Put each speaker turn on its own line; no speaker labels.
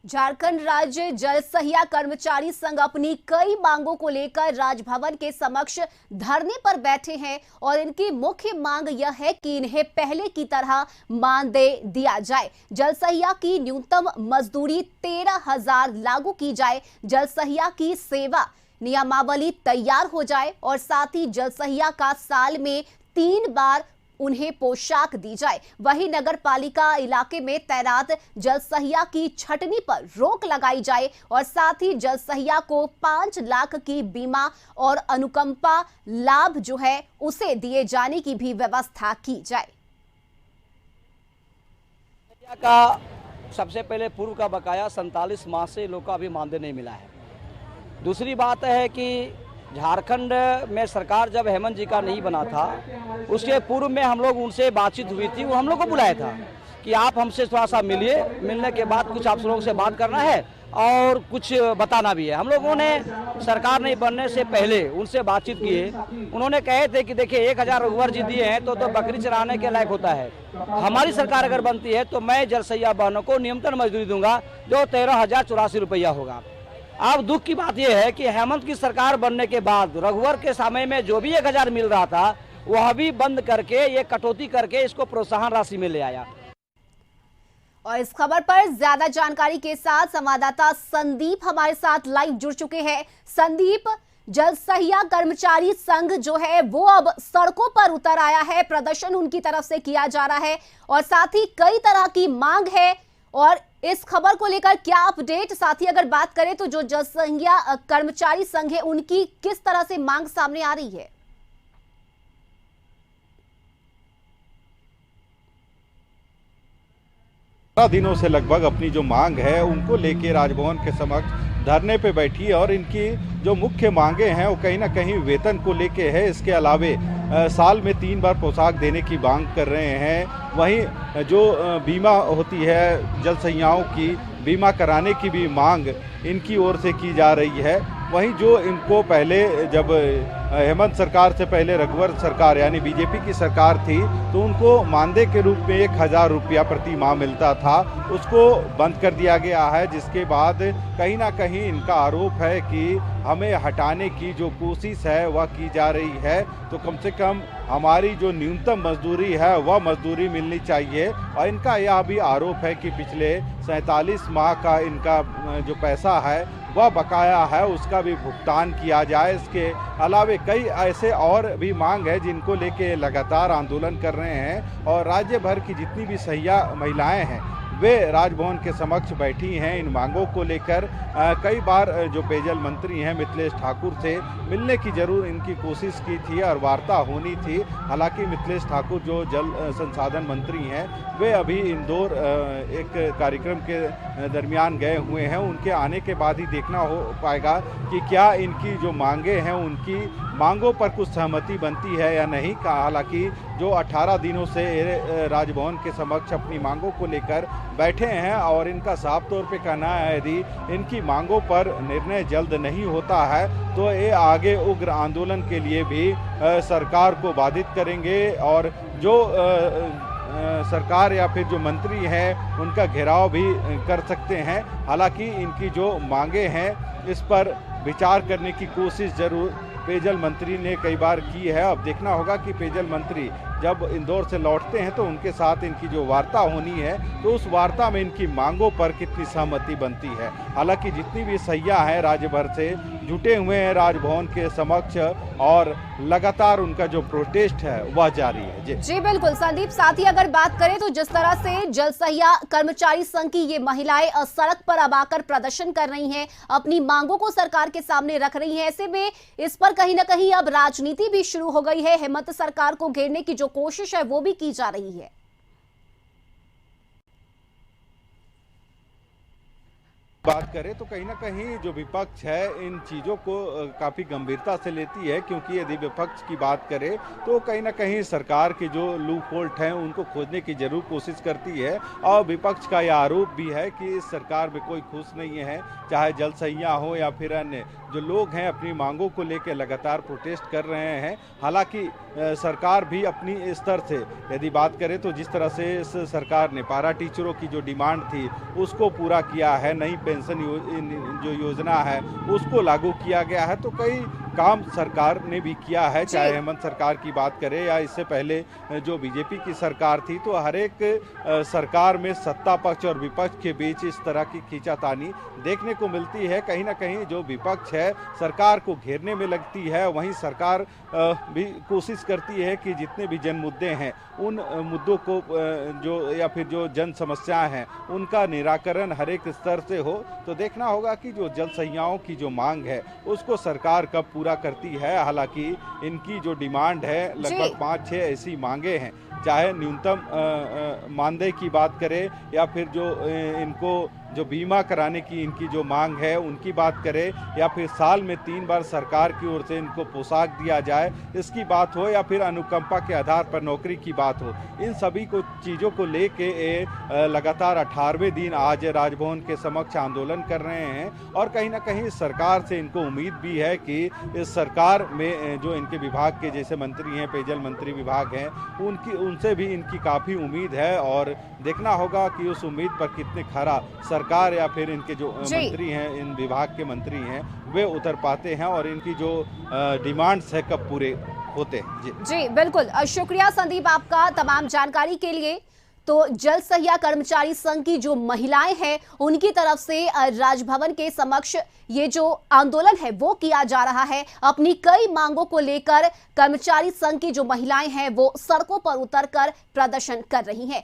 झारखंड राज्य जल सहिया कर्मचारी संघ अपनी कई मांगों को लेकर राजभवन के समक्ष धरने पर बैठे हैं और इनकी मुख्य मांग यह है कि इन्हें पहले की तरह मानदेय दिया जाए। जल सहिया की न्यूनतम मजदूरी 13,000 लागू की जाए। जल सहिया की सेवा नियमावली तैयार हो जाए और साथ ही जल सहिया का साल में 3 बार उन्हें पोशाक दी जाए। वहीं नगर पालिका इलाके में तैनात जल सहिया की छटनी पर रोक लगाई जाए और साथ ही जल सहिया को 5 लाख की बीमा और अनुकंपा लाभ जो है उसे दिए जाने की भी व्यवस्था की जाए।
का सबसे पहले पूर्व का बकाया 47 माह से लोग का अभी मानदेय नहीं मिला है। दूसरी बात है कि झारखंड में सरकार जब हेमंत जी का नहीं बना था उसके पूर्व में हम लोग उनसे बातचीत हुई थी। वो हम लोग को बुलाया था कि आप हमसे थोड़ा सा मिलिए, मिलने के बाद कुछ आप लोगों से बात करना है और कुछ बताना भी है। हम लोगों ने सरकार नहीं बनने से पहले उनसे बातचीत की है। उन्होंने कहे थे कि देखिए 1,000 रघुवर जी दिए हैं तो बकरी चराने के लायक होता है। हमारी सरकार अगर बनती है तो मैं जल सहिया बहनों को न्यूनतम मजदूरी दूंगा जो 13,084 रुपया होगा। अब दुख की बात यह है कि हेमंत की सरकार बनने के बाद रघुवर के समय में जो भी 1,000 मिल रहा था वह भी बंद करके ये कटौती करके इसको प्रोत्साहन राशि में ले आया।
और इस खबर पर ज्यादा जानकारी के साथ संवाददाता संदीप हमारे साथ लाइव जुड़ चुके हैं। संदीप, जल सहिया कर्मचारी संघ जो है वो अब सड़कों पर उतर आया है, प्रदर्शन उनकी तरफ से किया जा रहा है और साथ ही कई तरह की मांग है। और इस खबर को लेकर क्या अपडेट, साथ ही अगर बात करें तो जो जल सहिया कर्मचारी संघ है उनकी किस तरह से मांग सामने आ रही है?
दिनों से लगभग अपनी जो मांग है उनको लेके राजभवन के समक्ष धरने पे बैठी है और इनकी जो मुख्य मांगे हैं वो कहीं ना कहीं वेतन को लेके है। इसके अलावे साल में 3 बार पोशाक देने की मांग कर रहे हैं। वहीं जो बीमा होती है जल सहियाओं की, बीमा कराने की भी मांग इनकी ओर से की जा रही है। वहीं जो इनको पहले जब हेमंत सरकार से पहले रघुवर सरकार यानी बीजेपी की सरकार थी तो उनको मानदेय के रूप में 1,000 रुपया प्रति माह मिलता था, उसको बंद कर दिया गया है। जिसके बाद कहीं ना कहीं इनका आरोप है कि हमें हटाने की जो कोशिश है वह की जा रही है। तो कम से कम हमारी जो न्यूनतम मजदूरी है वह मजदूरी मिलनी चाहिए। और इनका यह भी आरोप है कि पिछले 47 माह का इनका जो पैसा है वह बकाया है उसका भी भुगतान किया जाए। इसके अलावे कई ऐसे और भी मांग है जिनको लेके लगातार आंदोलन कर रहे हैं और राज्य भर की जितनी भी सहिया महिलाएं हैं वे राजभवन के समक्ष बैठी हैं इन मांगों को लेकर। कई बार जो पेयजल मंत्री हैं मिथिलेश ठाकुर से मिलने की जरूर इनकी कोशिश की थी और वार्ता होनी थी। हालांकि मिथिलेश ठाकुर जो जल संसाधन मंत्री हैं वे अभी इंदौर एक कार्यक्रम के दरमियान गए हुए हैं। उनके आने के बाद ही देखना हो पाएगा कि क्या इनकी जो मांगे हैं उनकी मांगों पर कुछ सहमति बनती है या नहीं। हालांकि जो 18 दिनों से राजभवन के समक्ष अपनी मांगों को लेकर बैठे हैं और इनका साफ तौर पे कहना है यदि इनकी मांगों पर निर्णय जल्द नहीं होता है तो ये आगे उग्र आंदोलन के लिए भी सरकार को बाधित करेंगे और जो सरकार या फिर जो मंत्री हैं उनका घेराव भी कर सकते हैं। हालांकि इनकी जो मांगे हैं इस पर विचार करने की कोशिश जरूर पेयजल मंत्री ने कई बार की है। अब देखना होगा कि पेयजल मंत्री जब इंदौर से लौटते हैं तो उनके साथ इनकी जो वार्ता होनी है तो उस वार्ता में इनकी मांगों पर कितनी सहमति बनती है। हालांकि जितनी भी सहिया हैं राज्य भर से जुटे हुए हैं राजभवन के समक्ष और लगातार उनका जो प्रोटेस्ट है वह जारी है।
जी बिल्कुल संदीप, साथ ही अगर बात करें तो जिस तरह से जल सहिया कर्मचारी संघ की ये महिलाएं सड़क पर अब आकर प्रदर्शन कर रही हैं, अपनी मांगों को सरकार के सामने रख रही हैं, ऐसे में इस पर कहीं ना कहीं अब राजनीति भी शुरू हो गई है। हेमंत सरकार को घेरने की जो कोशिश है वो भी की जा रही है।
बात करें तो कहीं ना कहीं जो विपक्ष है इन चीज़ों को काफ़ी गंभीरता से लेती है, क्योंकि यदि विपक्ष की बात करें तो कहीं ना कहीं सरकार के जो लूप होल्ट हैं उनको खोजने की जरूर कोशिश करती है। और विपक्ष का यह आरोप भी है कि इस सरकार में कोई खुश नहीं है, चाहे जल सहिया हो या फिर अन्य जो लोग हैं अपनी मांगों को लेकर लगातार प्रोटेस्ट कर रहे हैं। हालांकि सरकार भी अपनी स्तर से यदि बात करें तो जिस तरह से इस सरकार ने पारा टीचरों की जो डिमांड थी उसको पूरा किया है, नई पेंशन जो योजना है उसको लागू किया गया है, तो कई काम सरकार ने भी किया है। चाहे हेमंत सरकार की बात करें या इससे पहले जो बीजेपी की सरकार थी, तो हर एक सरकार में सत्ता पक्ष और विपक्ष के बीच इस तरह की खींचातानी देखने को मिलती है। कहीं ना कहीं जो विपक्ष है सरकार को घेरने में लगती है, वहीं सरकार भी कोशिश करती है कि जितने भी जन मुद्दे हैं उन मुद्दों को जो या फिर जो जन समस्याएं हैं उनका निराकरण हर एक स्तर से हो। तो देखना होगा कि जो जल सहियाओं की जो मांग है उसको सरकार कब पूरा करती है। हालांकि इनकी जो डिमांड है लगभग 5-6 ऐसी मांगे हैं, चाहे न्यूनतम मानदेय की बात करें या फिर जो इनको जो बीमा कराने की इनकी जो मांग है उनकी बात करें, या फिर साल में 3 बार सरकार की ओर से इनको पोशाक दिया जाए इसकी बात हो, या फिर अनुकंपा के आधार पर नौकरी की बात हो। इन सभी को चीज़ों को लेके लगातार 18वें दिन आज राजभवन के समक्ष आंदोलन कर रहे हैं। और कहीं ना कहीं सरकार से इनको उम्मीद भी है कि इस सरकार में जो इनके विभाग के जैसे मंत्री हैं, पेयजल मंत्री विभाग हैं, उनसे भी इनकी काफ़ी उम्मीद है। और देखना होगा कि उस उम्मीद पर कितने खरा सरकार या फिर इनके जो मंत्री हैं, इन विभाग के मंत्री हैं, वे उतर पाते हैं और इनकी जो डिमांड्स है कब पूरे होते हैं। जी
बिल्कुल, शुक्रिया संदीप आपका तमाम जानकारी के लिए। तो जल सहिया कर्मचारी संघ की जो महिलाएं हैं उनकी तरफ से राजभवन के समक्ष ये जो आंदोलन है वो किया जा रहा है। अपनी कई मांगों को लेकर कर्मचारी संघ की जो महिलाएं हैं वो सड़कों पर उतरकर प्रदर्शन कर रही हैं।